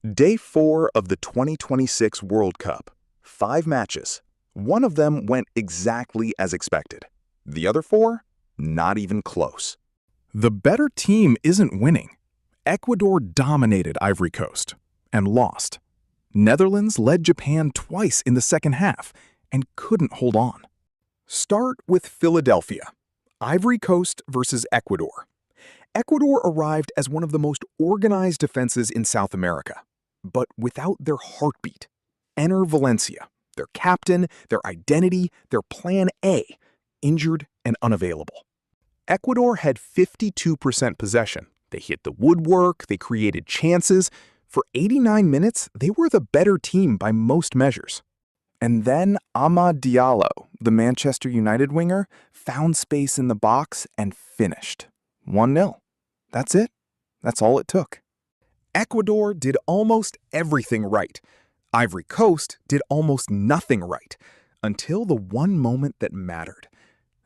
Day 4 of the 2026 World Cup. 5 matches. One of them went exactly as expected. The other 4, not even close. The better team isn't winning. Ecuador dominated Ivory Coast and lost. Netherlands led Japan twice in the second half and couldn't hold on. Start with Philadelphia. Ivory Coast versus Ecuador. Ecuador arrived as one of the most organized defenses in South America, but without their heartbeat. Enner Valencia, their captain, their identity, their plan A, injured and unavailable. Ecuador had 52% possession. They hit the woodwork, they created chances. For 89 minutes, they were the better team by most measures. And then Diallo, the Manchester United winger, found space in the box and finished. 1-0. That's it. That's all it took. Ecuador did almost everything right. Ivory Coast did almost nothing right, until the one moment that mattered.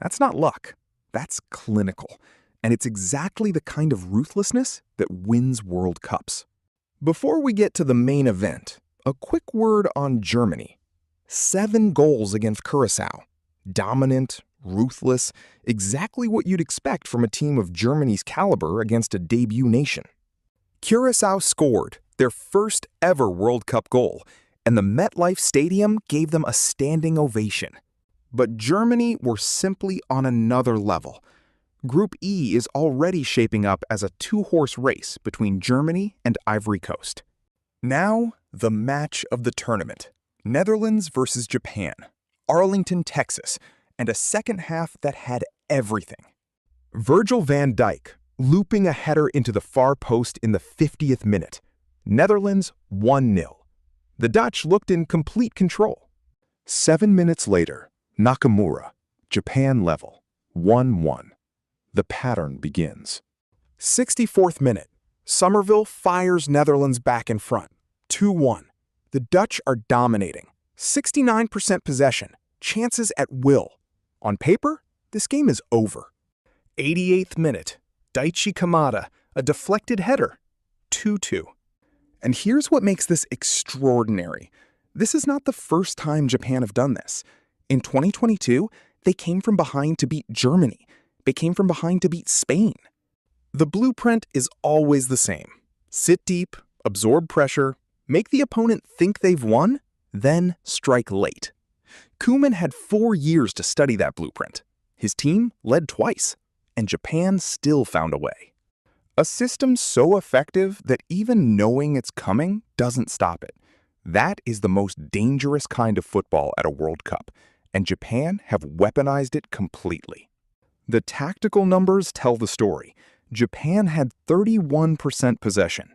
That's not luck. That's clinical. And it's exactly the kind of ruthlessness that wins World Cups. Before we get to the main event, a quick word on Germany. 7 goals against Curaçao. Dominant, ruthless, exactly what you'd expect from a team of Germany's caliber against a debut nation. Curaçao scored their first ever World Cup goal, and the MetLife Stadium gave them a standing ovation. But Germany were simply on another level. Group E is already shaping up as a 2-horse race between Germany and Ivory Coast. Now, the match of the tournament. Netherlands versus Japan. Arlington, Texas, and a second half that had everything. Virgil van Dijk looping a header into the far post in the 50th minute. Netherlands 1-0. The Dutch looked in complete control. 7 minutes later, Nakamura, Japan level, 1-1. The pattern begins. 64th minute, Summerville fires Netherlands back in front, 2-1. The Dutch are dominating. 69% possession, chances at will. On paper, this game is over. 88th minute, Dijk Kamada, a deflected header, 2-2. And here's what makes this extraordinary. This is not the first time Japan have done this. In 2022, they came from behind to beat Germany. They came from behind to beat Spain. The blueprint is always the same. Sit deep, absorb pressure, make the opponent think they've won, then strike late. Koeman had 4 years to study that blueprint. His team led twice, and Japan still found a way. A system so effective that even knowing it's coming doesn't stop it. That is the most dangerous kind of football at a World Cup, and Japan have weaponized it completely. The tactical numbers tell the story. Japan had 31% possession.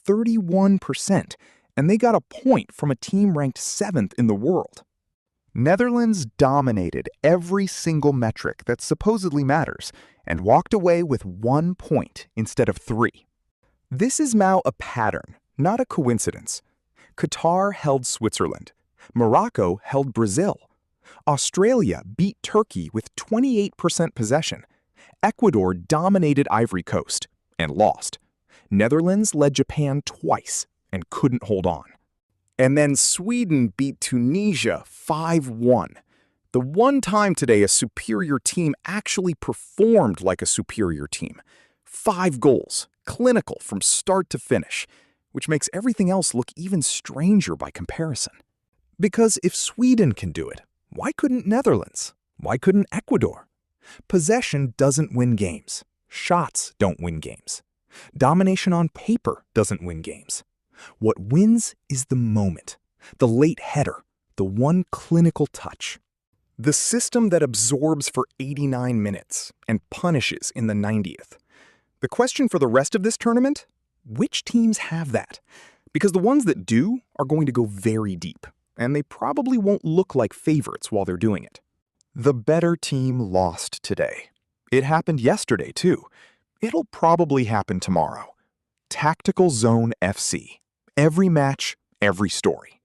31%, and they got a point from a team ranked 7th in the world. Netherlands dominated every single metric that supposedly matters and walked away with 1 point instead of 3. This is now a pattern, not a coincidence. Qatar held Switzerland. Morocco held Brazil. Australia beat Turkey with 28% possession. Ecuador dominated Ivory Coast and lost. Netherlands led Japan twice and couldn't hold on. And then Sweden beat Tunisia 5-1. The one time today a superior team actually performed like a superior team. 5 goals, clinical from start to finish, which makes everything else look even stranger by comparison. Because if Sweden can do it, why couldn't Netherlands? Why couldn't Ecuador? Possession doesn't win games. Shots don't win games. Domination on paper doesn't win games. What wins is the moment, the late header, the one clinical touch. The system that absorbs for 89 minutes and punishes in the 90th. The question for the rest of this tournament? Which teams have that? Because the ones that do are going to go very deep, and they probably won't look like favorites while they're doing it. The better team lost today. It happened yesterday, too. It'll probably happen tomorrow. Tactical Zone FC. Every match, every story.